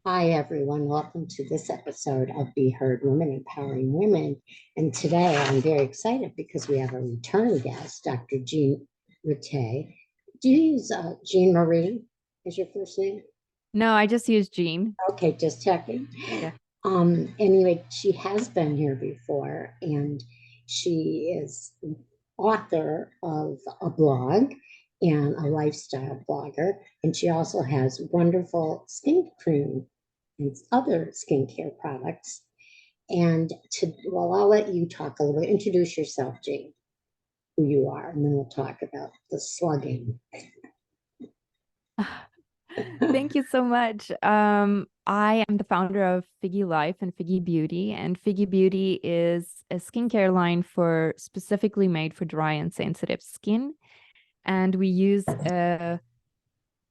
Hi, everyone. Welcome to this episode of Be Heard Women Empowering Women. And today I'm very excited because we have a return guest, Dr. Jeanne Retief. Do you use Jeanne Marie as your first name? No, I just use Jeanne. Okay, just checking. Yeah. Anyway, she has been here before, and she is author of a blog and a lifestyle blogger. And she also has wonderful skin cream and other skincare products. And well, I'll let you talk a little bit. Introduce yourself, Jane, who you are, and then we'll talk about the slugging. Thank you so much. I am the founder of Figgy Life and Figgy Beauty, and Figgy Beauty is a skincare line for specifically made for dry and sensitive skin. And we use a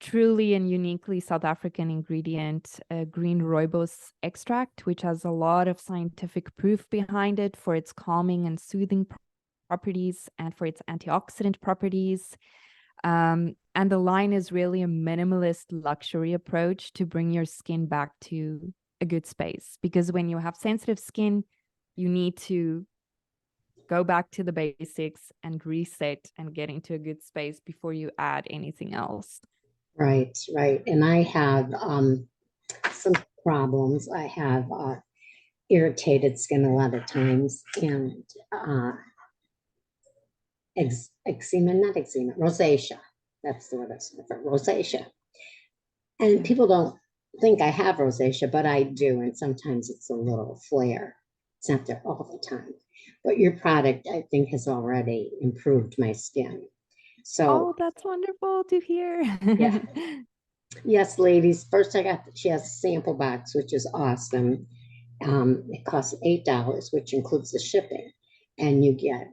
truly and uniquely South African ingredient, green rooibos extract, which has a lot of scientific proof behind it for its calming and soothing properties and for its antioxidant properties. And the line is really a minimalist luxury approach to bring your skin back to a good space. Because when you have sensitive skin, you need to go back to the basics and reset and get into a good space before you add anything else. Right, right. And I have some problems. I have irritated skin a lot of times, and eczema, not eczema, rosacea. That's the word I was looking for, rosacea. And people don't think I have rosacea, but I do. And sometimes it's a little flare. It's not there all the time. But your product, I think, has already improved my skin. So, Oh, that's wonderful to hear. yeah. Yes, ladies. First, she has a sample box, which is awesome. It costs $8, which includes the shipping. And you get,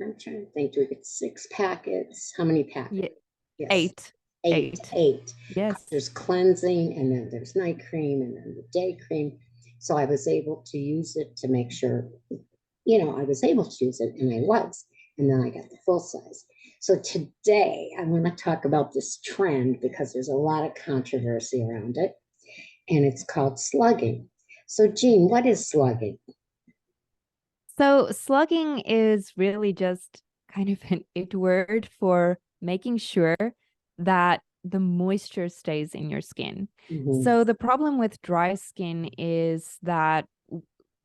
I'm trying to think, do we get 6 packets? How many Yeah, packets? Yes, eight. eight, Eight. eight. Yes. There's cleansing, and then there's night cream, and then the day cream. So I was able to use it to make sure, I was able to use it, and I was. And then I got the full size. So today I want to talk about this trend because there's a lot of controversy around it, and it's called slugging. So, Jeanne, what is slugging? So slugging is really just kind of an it word for making sure that the moisture stays in your skin. Mhm. So the problem with dry skin is that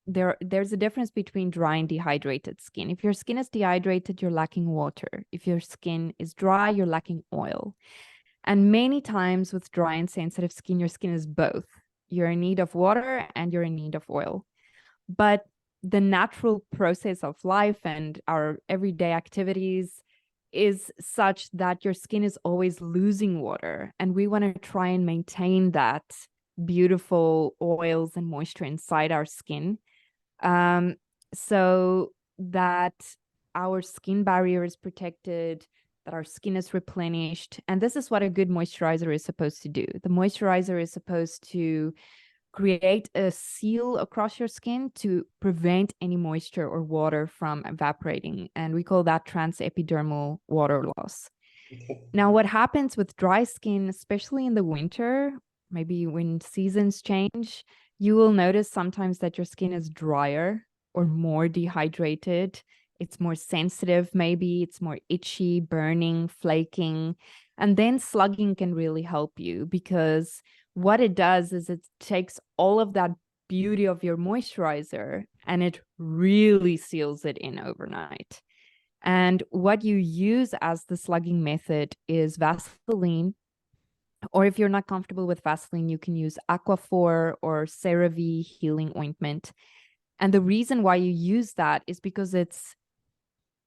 there's a difference between dry and dehydrated skin. If your skin is dehydrated, you're lacking water. If your skin is dry, you're lacking oil. And many times with dry and sensitive skin, your skin is both. You're in need of water and you're in need of oil. But the natural process of life and our everyday activities is such that your skin is always losing water. And we want to try and maintain that beautiful oils and moisture inside our skin, um, so that our skin barrier is protected, that our skin is replenished. And this is what a good moisturizer is supposed to do. The moisturizer is supposed to create a seal across your skin to prevent any moisture or water from evaporating. And we call that transepidermal water loss. Okay. Now, what happens with dry skin, especially in the winter, maybe when seasons change, you will notice sometimes that your skin is drier or more dehydrated. It's more sensitive, maybe it's more itchy, burning, flaking. And then slugging can really help you because what it does is it takes all of that beauty of your moisturizer and it really seals it in overnight. And what you use as the slugging method is Vaseline, or if you're not comfortable with Vaseline, you can use Aquaphor or CeraVe healing ointment. And the reason why you use that is because it's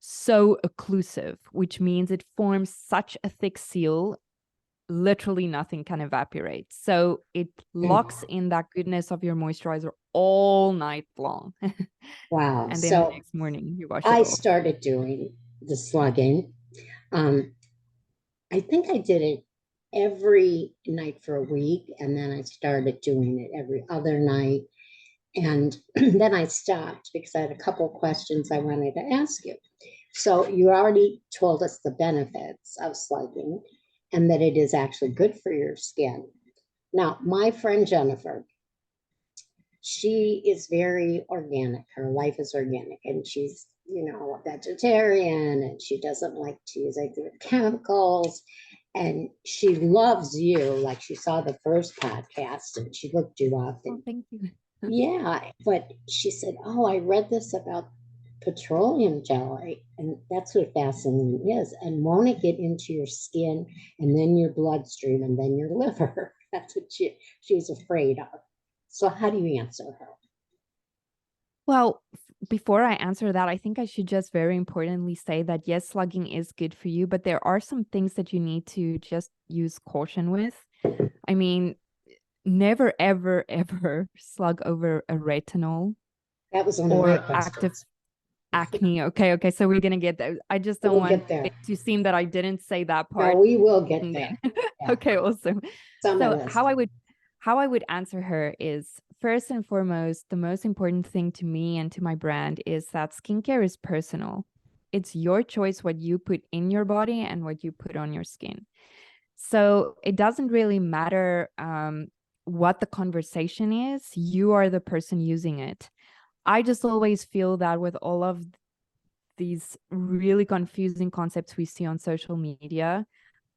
so occlusive, which means it forms such a thick seal, literally nothing can evaporate. So it locks in that goodness of your moisturizer all night long. Wow. And then the So next morning you wash it I off. started doing the slugging. Um, I think I did it every night for a week, and then I started doing it every other night. And then I stopped because I had a couple of questions I wanted to ask you. So you already told us the benefits of slugging and that it is actually good for your skin. Now, my friend Jennifer, she is very organic. Her life is organic, and she's, a vegetarian, and she doesn't like to use anything with chemicals. And she loves you. Like, she saw the first podcast and she looked you up. Oh, And thank you. yeah, but she said, "Oh, I read this about petroleum jelly, and that's what Vaseline is. And won't it get into your skin and then your bloodstream and then your liver?" That's what she's afraid of. So how do you answer her? Well, before I answer that, I think I should just very importantly say that yes, slugging is good for you, but there are some things that you need to just use caution with. I mean, never, ever, ever slug over a retinol That was one of my or active questions. acne. Okay, okay. So we're gonna get there. I just don't We'll want get there. it to seem that I didn't say that No, part. we will get And there. then Yeah, okay, awesome. some of So this. how I would answer her is first and foremost, the most important thing to me and to my brand is that skincare is personal. It's your choice what you put in your body and what you put on your skin. So it doesn't really matter what the conversation is. You are the person using it. I just always feel that with all of these really confusing concepts we see on social media,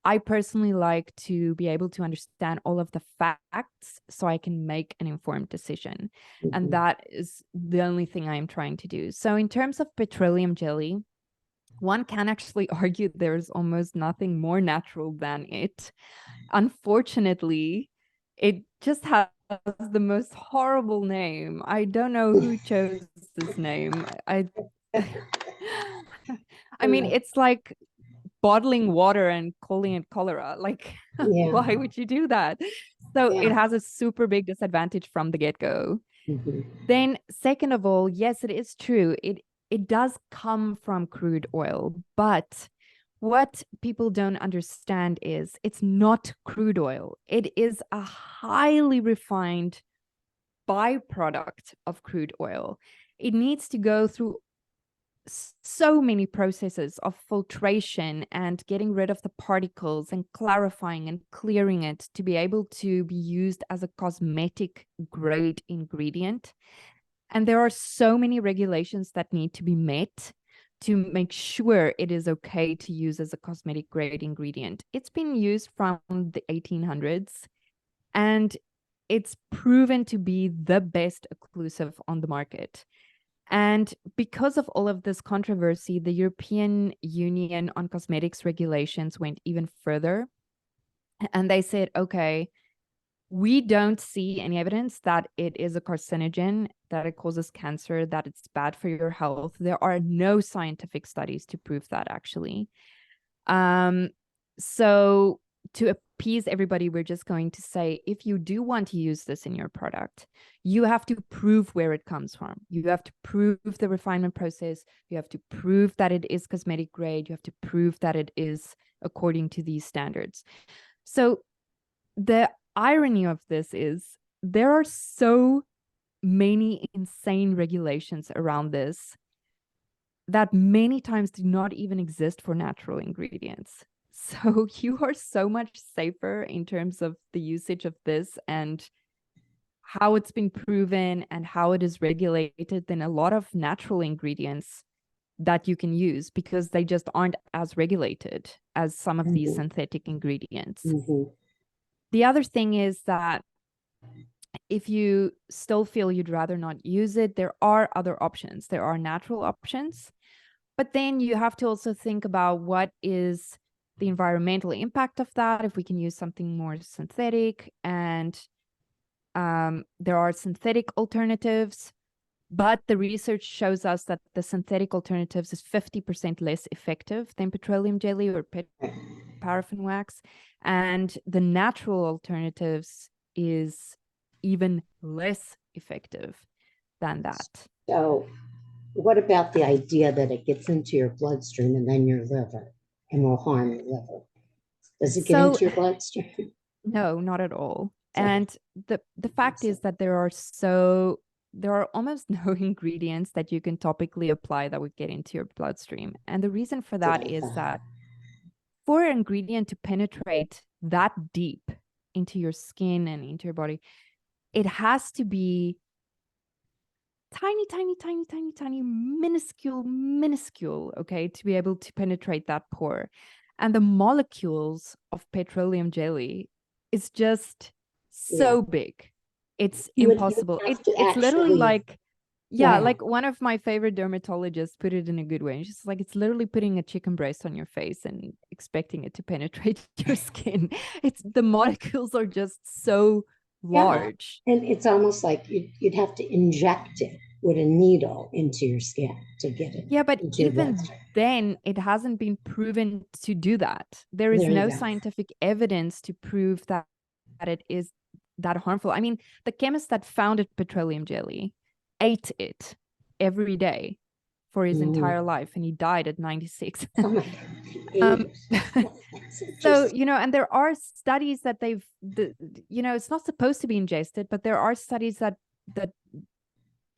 I personally like to be able to understand all of the facts so I can make an informed decision. And Mhm. that is the only thing I'm trying to do. So, in terms of petroleum jelly, one can actually argue there's almost nothing more natural than it. Unfortunately, it just has the most horrible name. I don't know who chose this name. I mean, it's like bottling water and calling it cholera. Like, Yeah, why would you do that? So it yeah. has a super big disadvantage from the get-go. Mhm. Then, second of all, yes, it is true. It does come from crude oil, but what people don't understand is it's not crude oil. It is a highly refined byproduct of crude oil. It needs to go through so many processes of filtration and getting rid of the particles and clarifying and clearing it to be able to be used as a cosmetic grade ingredient. And there are so many regulations that need to be met to make sure it is okay to use as a cosmetic grade ingredient. It's been used from the 1800s and it's proven to be the best occlusive on the market. And because of all of this controversy, the European Union on cosmetics regulations went even further. And they said, okay, we don't see any evidence that it is a carcinogen, that it causes cancer, that it's bad for your health. There are no scientific studies to prove that, actually. Um, so to appease everybody, we're just going to say, if you do want to use this in your product, you have to prove where it comes from. You have to prove the refinement process. You have to prove that it is cosmetic grade. You have to prove that it is according to these standards. So the irony of this is there are so many insane regulations around this that many times do not even exist for natural ingredients. So you are so much safer in terms of the usage of this and how it's been proven and how it is regulated than a lot of natural ingredients that you can use because they just aren't as regulated as some of these Mhm. synthetic ingredients. Mhm. The other thing is that if you still feel you'd rather not use it, there are other options. There are natural options. But then you have to also think about what is the environmental impact of that, if we can use something more synthetic. And there are synthetic alternatives, but the research shows us that the synthetic alternatives is 50% less effective than petroleum jelly or paraffin wax. And the natural alternatives is even less effective than that. So, what about the idea that it gets into your bloodstream and then your liver and will harm your liver? Does it get So into your bloodstream? no, not at all. So, And the fact so is that there are almost no ingredients that you can topically apply that would get into your bloodstream. And the reason for that's what that I is thought. that for an ingredient to penetrate that deep, into your skin and into your body, it has to be tiny, tiny, tiny, tiny, tiny, minuscule, okay, to be able to penetrate that pore. And the molecules of petroleum jelly is just Yeah. so big. It's You would impossible. have to It's literally actually like, go yeah, ahead. like one of my favorite dermatologists put it in a good way. And she's like, it's literally putting a chicken breast on your face and expecting it to penetrate your skin. It's the molecules are just so Yeah. large. And it's almost like you'd have to inject it with a needle into your skin to get it Yeah, but into your even bloodstream. then, it hasn't been proven to do that. There is There you no go. scientific evidence to prove that it is that harmful. I mean, the chemist that founded petroleum jelly ate it every day for his Mhm. entire life, and he died at 96. Oh my God. um, Haters. That's so, interesting. and there are studies that it's not supposed to be ingested, but there are studies that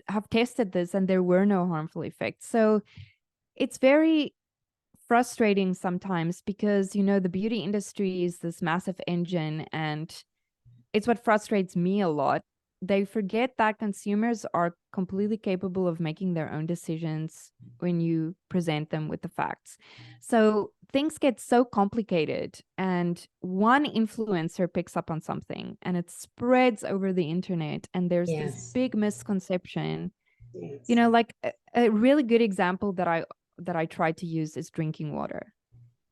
have tested this and there were no harmful effects. So it's very frustrating sometimes because the beauty industry is this massive engine, and it's what frustrates me a lot. They forget that consumers are completely capable of making their own decisions when you present them with the facts. So things get so complicated, and one influencer picks up on something and it spreads over the internet, and there's this Yes. big misconception. Yes. Like a really good example that I try to use is drinking water.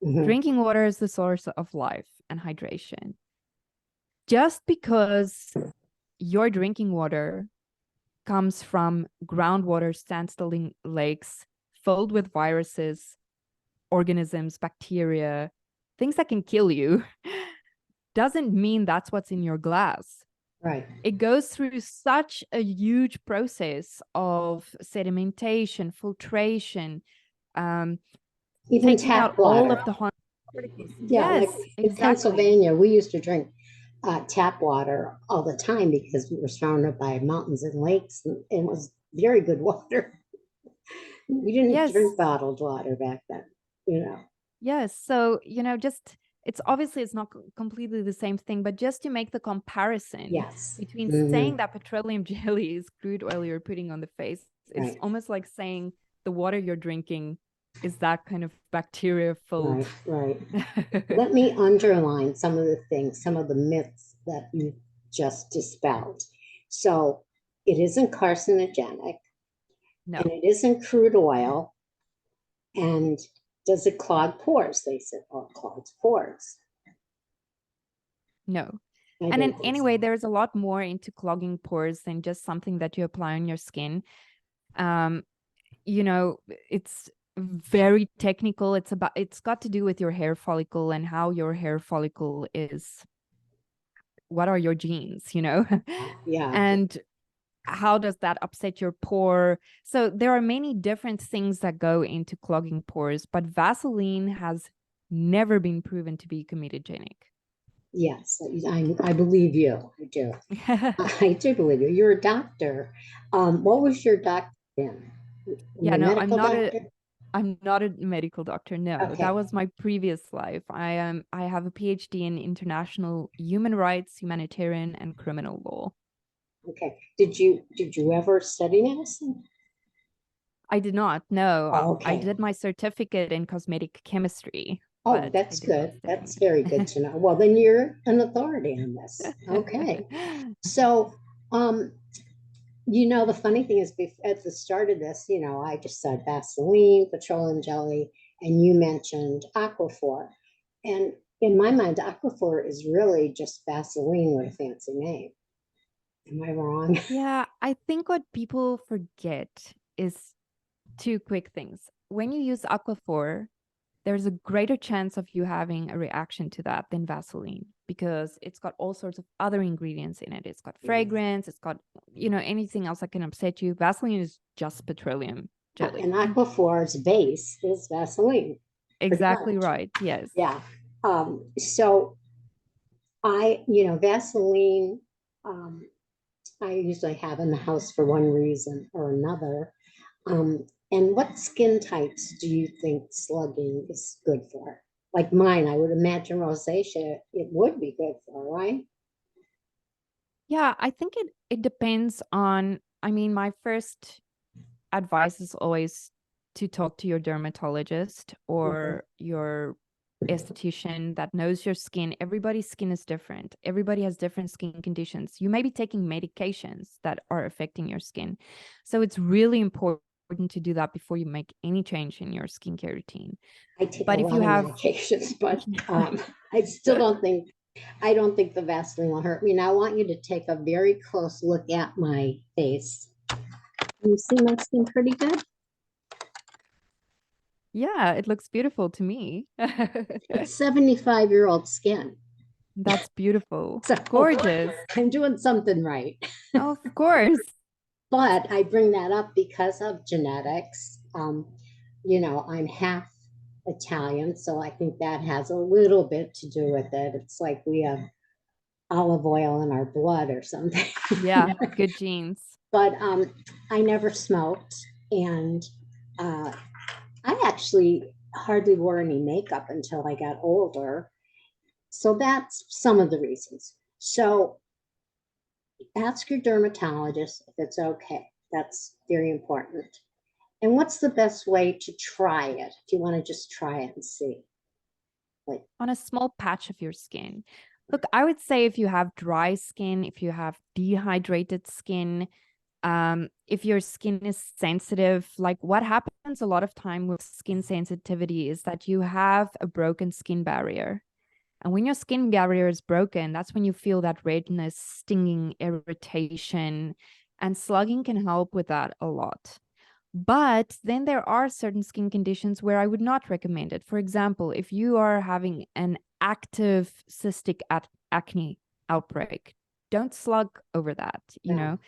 Mhm. Drinking water is the source of life and hydration. Just because your drinking water comes from groundwater standstill lakes filled with viruses, organisms, bacteria, things that can kill you, doesn't mean that's what's in your glass. Right. It goes through such a huge process of sedimentation, filtration, um, Even taking out tap all water. of the harmful particles. Yeah, like Yes, in exactly. Pennsylvania, we used to drink tap water all the time because we were surrounded by mountains and lakes, and it was very good water. We didn't drink Yes, bottled water back then, you know. yes. So, just it's not completely the same thing, but just to make the comparison Yes. between saying Hmm. that petroleum jelly is crude oil you're putting on the face, it's Right. almost like saying the water you're drinking is that kind of bacteria filled. Right. Right. Let me underline some of the things, some of the myths that you just dispelled. So it isn't carcinogenic and No, it isn't crude oil. And does it clog pores? They said, oh, it clogs pores. no. I And in didn't think so. anyway, there's a lot more into clogging pores than just something that you apply on your skin. Um, it's very technical. It's got to do with your hair follicle and how your hair follicle is, what are your genes. Yeah. And how does that upset your pore? So there are many different things that go into clogging pores, but Vaseline has never been proven to be comedogenic. Yes. I believe you. I do. I do believe you. You're a doctor. What was your doctor in? Were you Yeah, a no, medical doctor? I'm not a medical doctor. No, that Okay. was my previous life. I have a PhD in international human rights, humanitarian, and criminal law. Okay. Did you ever study medicine? I did not. No, Oh, I okay. did my certificate in cosmetic chemistry, Oh, but I that's did not good. study. That's very good to know. Well, then you're an authority on this. Okay. So, um, the funny thing is, at the start of this, I just said Vaseline, petroleum jelly, and you mentioned Aquaphor. And in my mind, Aquaphor is really just Vaseline with a fancy name. Am I wrong? Yeah, I think what people forget is two quick things. When you use Aquaphor, there's a greater chance of you having a reaction to that than Vaseline because it's got all sorts of other ingredients in it. It's got fragrance, it's got, anything else that can upset you. Vaseline is just petroleum jelly. And Aquaphor's base is Vaseline, pretty Exactly much. right. Yes. Yeah. So Vaseline, um, I usually have in the house for one reason or another. And what skin types do you think slugging is good for? Like mine, I would imagine rosacea, it would be good for, right? Yeah, I think it depends on, I mean, my first advice is always to talk to your dermatologist Mhm. or your esthetician that knows your skin. Everybody's skin is different. Everybody has different skin conditions. You may be taking medications that are affecting your skin. So it's really important to do that before you make any change in your skincare routine. I take a But if lot you of have medications, but I still I don't think the Vaseline will hurt me. Now I want you to take a very close look at my face. Can you see my skin pretty good? yeah, it looks beautiful to me. It's 75-year-old skin. That's beautiful. So Gorgeous. I'm doing something right. Of course. But I bring that up because of genetics. I'm half Italian, so I think that has a little bit to do with it. It's like we have olive oil in our blood or something. Yeah, good genes. But I never smoked, and uh, I actually hardly wore any makeup until I got older. So that's some of the reasons. So ask your dermatologist if it's okay. That's very important. And what's the best way to try it if you want to just try it and see? Like, On a small patch of your skin. Look, I would say if you have dry skin, if you have dehydrated skin, if your skin is sensitive, like what happens a lot of time with skin sensitivity is that you have a broken skin barrier. And when your skin barrier is broken, that's when you feel that redness, stinging, irritation, and slugging can help with that a lot. But then there are certain skin conditions where I would not recommend it. For example, if you are having an active cystic acne outbreak, don't slug over that, you no, know.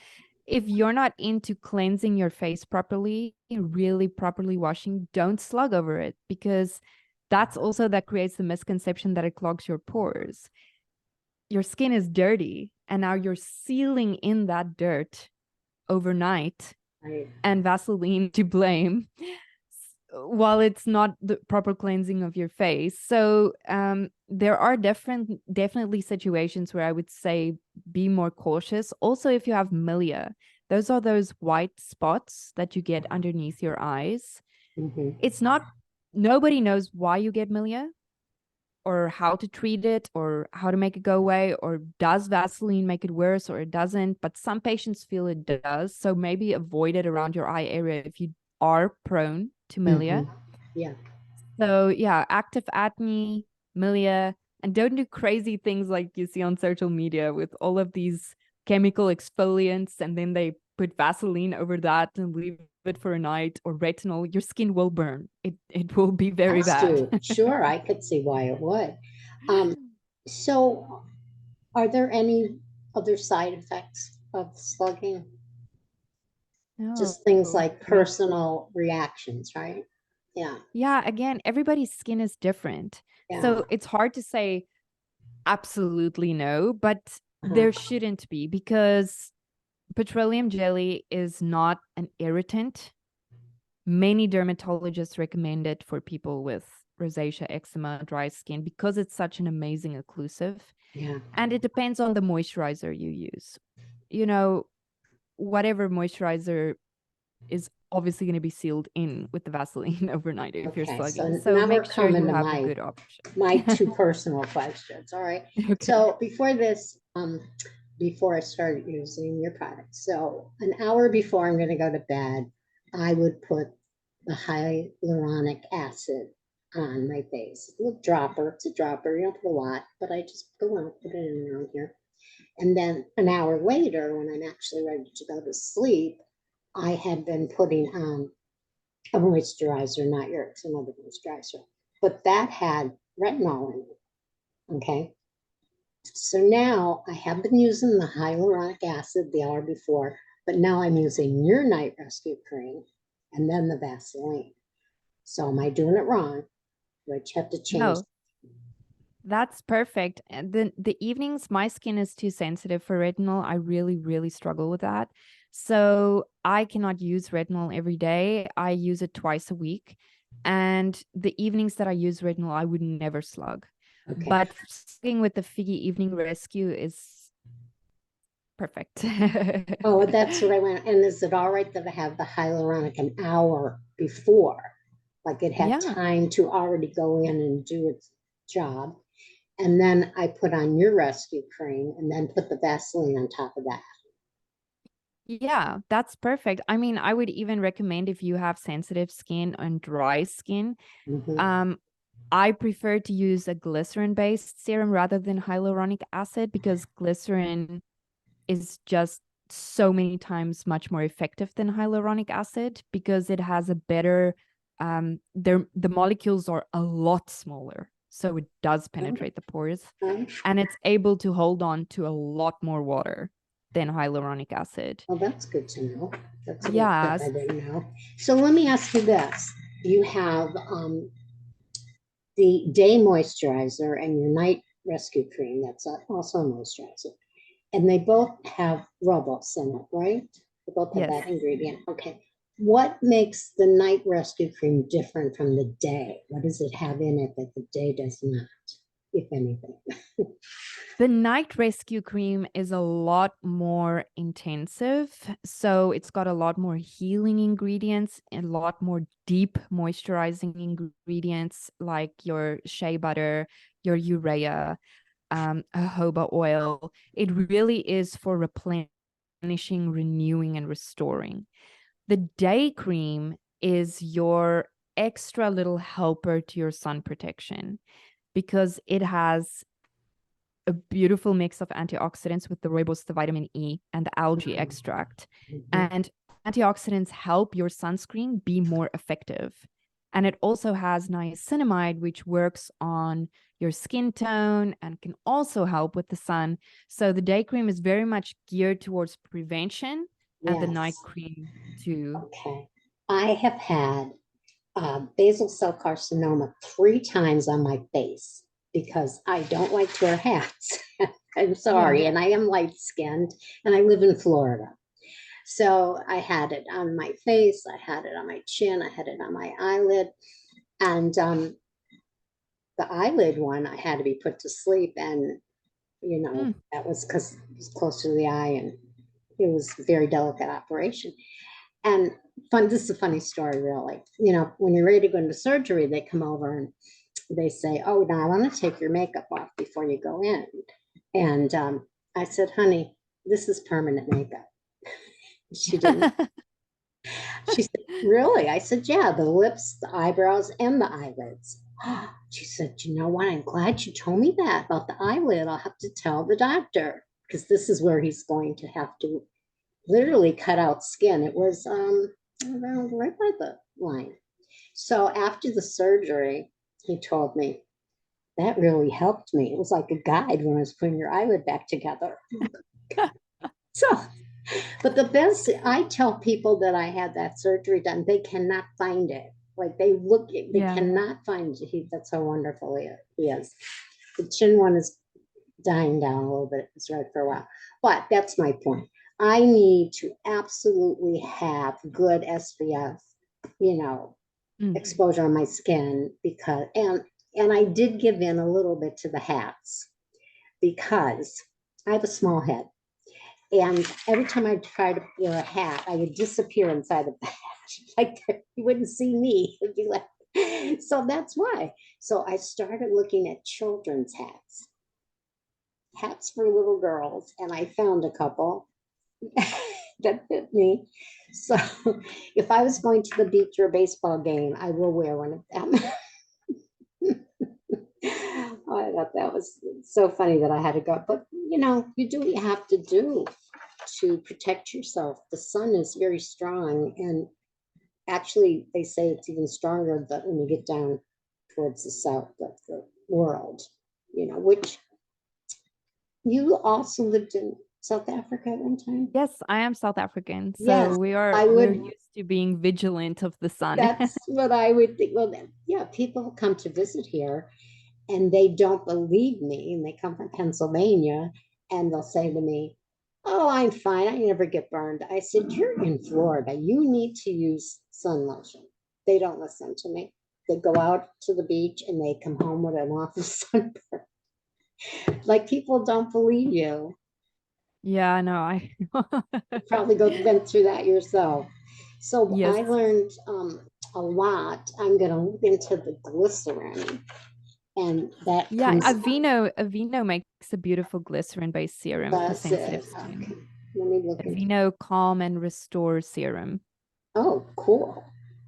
If you're not into cleansing your face properly, really properly washing, don't slug over it because that's also that creates the misconception that it clogs your pores. Your skin is dirty and now you're sealing in that dirt overnight I, and Vaseline to blame while it's not the proper cleansing of your face. So there are definitely situations where I would say be more cautious. Also, if you have milia, those are those white spots that you get underneath your eyes. mhm. It's not, nobody knows why you get milia or how to treat it or how to make it go away, or does Vaseline make it worse or it doesn't, but some patients feel it does. So maybe avoid it around your eye area if you are prone to milia. Mhm. Yeah, So yeah, active acne, milia, and don't do crazy things like you see on social media with all of these chemical exfoliants and then they put Vaseline over that and leave it for a night, or retinol. Your skin will burn. It will be very has bad. to. Sure, I could see why it would. Um, so, are there any other side effects of slugging? No, Just things like not. personal reactions, right? Yeah, Yeah, again, everybody's skin is different. yeah. So it's hard to say absolutely no, but Uh-huh. there shouldn't be because petroleum jelly is not an irritant. Many dermatologists recommend it for people with rosacea, eczema, dry skin because it's such an amazing occlusive. Yeah. And it depends on the moisturizer you use. You know, whatever moisturizer is obviously going to be sealed in with the Vaseline overnight if you're Okay. slugging. So So now make we're sure coming you to have a my good option. my two personal questions. All right. Okay. So before this, before I started using your product, so an hour before I'm going to go to bed, I would put the hyaluronic acid on my face. A little dropper. It's a dropper. You don't put a lot, but I just put one, put it in around here. And then an hour later, when I'm actually ready to go to sleep, I had been putting on a moisturizer, not yours, another moisturizer. But that had retinol in it. Okay. So now I have been using the hyaluronic acid the hour before, but now I'm using your night rescue cream and then the Vaseline. So am I doing it wrong? Which have to change? No, that's perfect. And then the evenings, my skin is too sensitive for retinol. I really, really struggle with that. So I cannot use retinol every day. I use it twice a week. And the evenings that I use retinol, I would never slug. Okay. But slugging with the Figgy Evening Rescue is Perfect. Oh, that's what I went. And is it all right that I have the hyaluronic an hour before? Like it had Yeah. time to already go in and do its job. And then I put on your rescue cream and then put the Vaseline on top of that. Yeah, that's perfect. I mean, I would even recommend if you have sensitive skin and dry skin, Mhm. um, I prefer to use a glycerin-based serum rather than hyaluronic acid because glycerin is just so many times much more effective than hyaluronic acid because it has a better the molecules are a lot smaller. So it does penetrate the pores Okay. and it's able to hold on to a lot more water than hyaluronic acid. Well, that's good to know. That's a little tip I Yes. didn't know. So let me ask you this. You have the day moisturizer and your night rescue cream. That's also a moisturizer. And they both have rubos in it, right? They both have Yes. that ingredient. Okay. What makes the night rescue cream different from the day? What does it have in it that the day does not, if anything? The night rescue cream is a lot more intensive. So it's got a lot more healing ingredients, and a lot more deep moisturizing ingredients like your shea butter, your urea, jojoba oil. It really is for replenishing, renewing, and restoring. The day cream is your extra little helper to your sun protection because it has a beautiful mix of antioxidants with the rooibos, the vitamin E, and the algae extract. Mhm. And antioxidants help your sunscreen be more effective. And it also has niacinamide, which works on your skin tone and can also help with the sun. So the day cream is very much geared towards prevention, and the night Yes. cream too. Okay. I have had basal cell carcinoma 3 times on my face because I don't like to wear hats. I'm Yeah. sorry. And I am light skinned and I live in Florida. So I had it on my face, I had it on my chin, I had it on my eyelid. And the eyelid one, I had to be put to sleep. And, Mm, that was because it was close to the eye and it was a very delicate operation. And this is a funny story, really. When you're ready to go into surgery, they come over and they say, "Oh, now I want to take your makeup off before you go in." And I said, "Honey, this is permanent makeup." She didn't. She said, "Really?" I said, "Yeah, the lips, the eyebrows, and the eyelids." She said, "You know what? I'm glad you told me that about the eyelid. I'll have to tell the doctor because this is where he's going to have to literally cut out skin." It was around right by the line. So after the surgery, he told me that really helped me. It was like a guide when I was putting your eyelid back together. So, but the best, I tell people that I had that surgery done, they cannot find it. Like they yeah. cannot find it. That's how wonderful he is. The chin one is dying down a little bit. It's right for a while. But that's my point. I need to absolutely have good SPF, you know, Mm. exposure on my skin because and I did give in a little bit to the hats because I have a small head. And every time I tried to wear a hat, I would disappear inside of the hat. Like you wouldn't see me. It'd be like, so that's why. So I started looking at children's hats for little girls, and I found a couple that fit me. So if I was going to the beach or a baseball game, I will wear one of them. I thought that was so funny that I had to go. But you do what you have to do to protect yourself. The sun is very strong, and actually, they say it's even stronger when you get down towards the south of the world. Which you also lived in South Africa at one time. Yes, I am South African, Yes, so I we're would. used to being vigilant of the sun. That's what I would think. Well, yeah, people come to visit here and they don't believe me, and they come from Pennsylvania and they'll say to me, "Oh, I'm fine. I never get burned." I said, "You're in Florida. You need to use sun lotion." They don't listen to me. They go out to the beach and they come home with an awful sunburn. Like people don't believe you. Yeah, no, I Probably been through that yourself. So yes. I learned a lot. I'm going to look into the glycerin, and that Yeah, comes Aveeno makes a beautiful glycerin-based serum for does sensitive it. skin. Okay, let me look into. Aveeno Calm and Restore Serum. Oh, cool.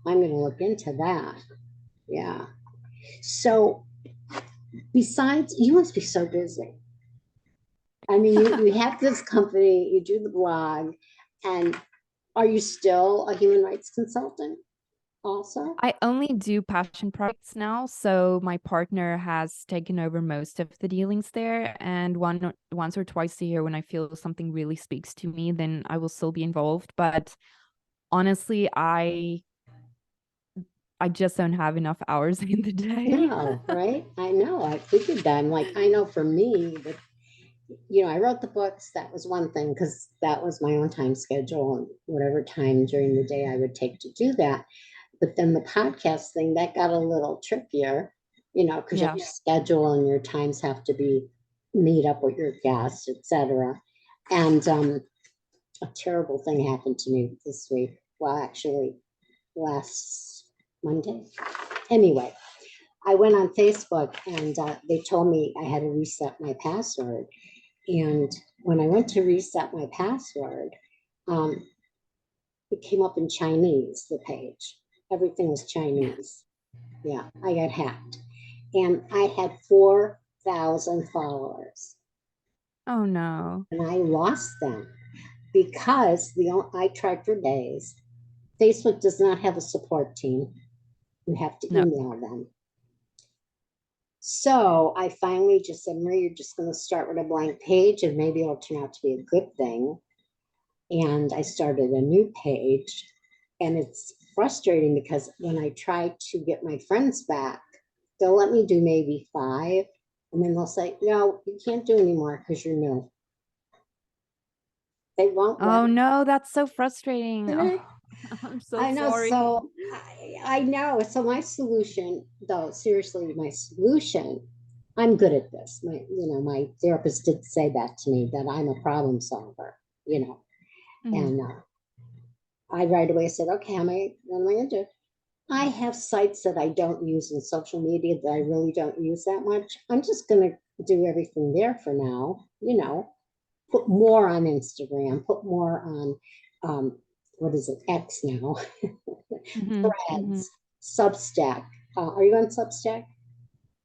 I'm going to look into that. Yeah. So besides, you must be so busy. I mean, you have this company, you do the blog, and are you still a human rights consultant also? I only do passion projects now, so my partner has taken over most of the dealings there. And once or twice a year, when I feel something really speaks to me, then I will still be involved. But honestly, I just don't have enough hours in the day. No, right? I know. I figured that. I'm like, I know for me, but I wrote the books. That was one thing because that was my own time schedule and whatever time during the day I would take to do that. But then the podcast thing, that got a little trickier, because you have Yeah. to schedule and your times have to be meet up with your guests, etc. And a terrible thing happened to me this week. Well, actually, last Monday. Anyway, I went on Facebook and they told me I had to reset my password. And when I went to reset my password, um, it came up in Chinese, the page. Everything was Chinese. Yeah, I got hacked. And I had 4,000 followers Oh no. and I lost them because I tried for days. Facebook does not have a support team. You have to No. email them. So I finally just said, Marie, you're just going to start with a blank page and maybe it'll turn out to be a good thing. And I started a new page. And it's frustrating because when I try to get my friends back, they'll let me do maybe 5. And then they'll say, no, you can't do anymore because you're new. They won't let Oh no, that's so frustrating. Oh, me. I'm so I know. sorry. So I know. So my solution, though, seriously, my solution, I'm good at this. My therapist did say that to me, that I'm a problem solver, Mhm. and I right away said, okay, what am I going to do? I have sites that I don't use in social media that I really don't use that much. I'm just going to do everything there for now, put more on Instagram, put more on, what is it, X now, Mhm. Mhm. Threads, Substack. Are you on Substack?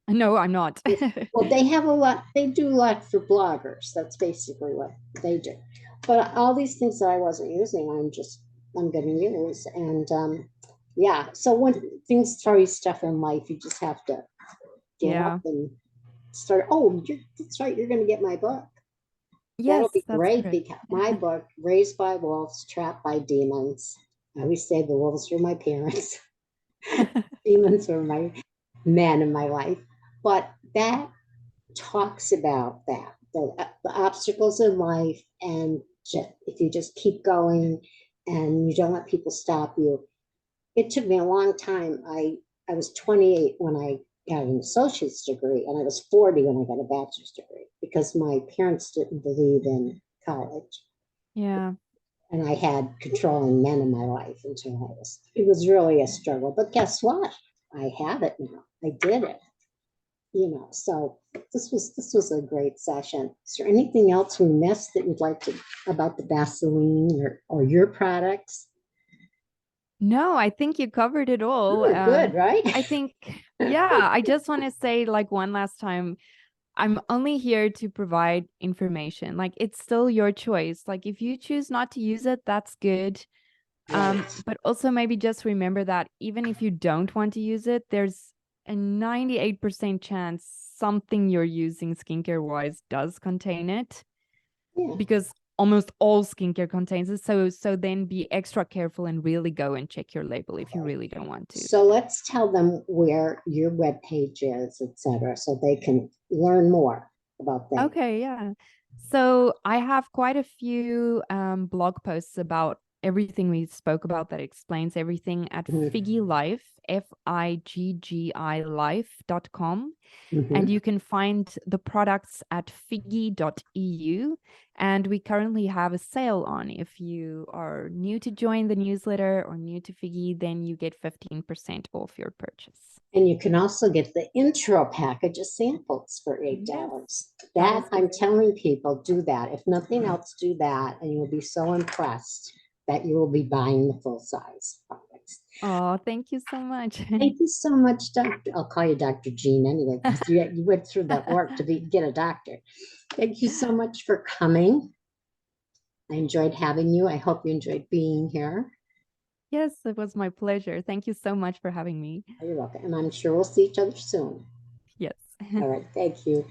No, I'm not. Well, they have a lot, they do a lot for bloggers. That's basically what they do. But all these things that I wasn't using, I'm going to use. And yeah, so when things throw you stuff in life, you just have to get up Yeah. and start. Oh, that's right, you're going to get my book. That'll Yes, be that's great correct. because my book, Raised by Wolves, Trapped by Demons. I always say the wolves were my parents, demons were my men in my life. But that talks about that the obstacles in life, and if you just keep going and you don't let people stop you. It took me a long time. I was 28 when I got an associate's degree, and I was 40 when I got a bachelor's degree because my parents didn't believe in college, Yeah. and I had controlling men in my life until it was really a struggle. But guess what? I have it now. I did it. So this was a great session. Is there anything else we missed that you'd like to about the Vaseline or your products? No, I think you covered it all. Ooh, good, right? I think, yeah, I just want to say like one last time, I'm only here to provide information. Like it's still your choice. Like if you choose not to use it, that's good. Right. But also maybe just remember that even if you don't want to use it, there's a 98% chance something you're using skincare wise does contain it Yeah. because almost all skincare contains it. So then be extra careful and really go and check your label if you really don't want to. So let's tell them where your webpage is, etc., so they can learn more about that. Okay, yeah. So I have quite a few blog posts about everything we spoke about that explains everything at Figgy Life, FIGGI life.com. And you can find the products at figgy.eu. And we currently have a sale on. If you are new to join the newsletter or new to Figgy, then you get 15% off your purchase. And you can also get the intro package of samples for $8. Yes, That I'm great. telling people, do that. If nothing else, do that, and you'll be so impressed that you will be buying the full size products. Oh, thank you so much. Thank you so much, Doctor. I'll call you Dr. Jeanne anyway, because you went through that work to get a doctor. Thank you so much for coming. I enjoyed having you. I hope you enjoyed being here. Yes, it was my pleasure. Thank you so much for having me. You're welcome. And I'm sure we'll see each other soon. Yes. All right. Thank you.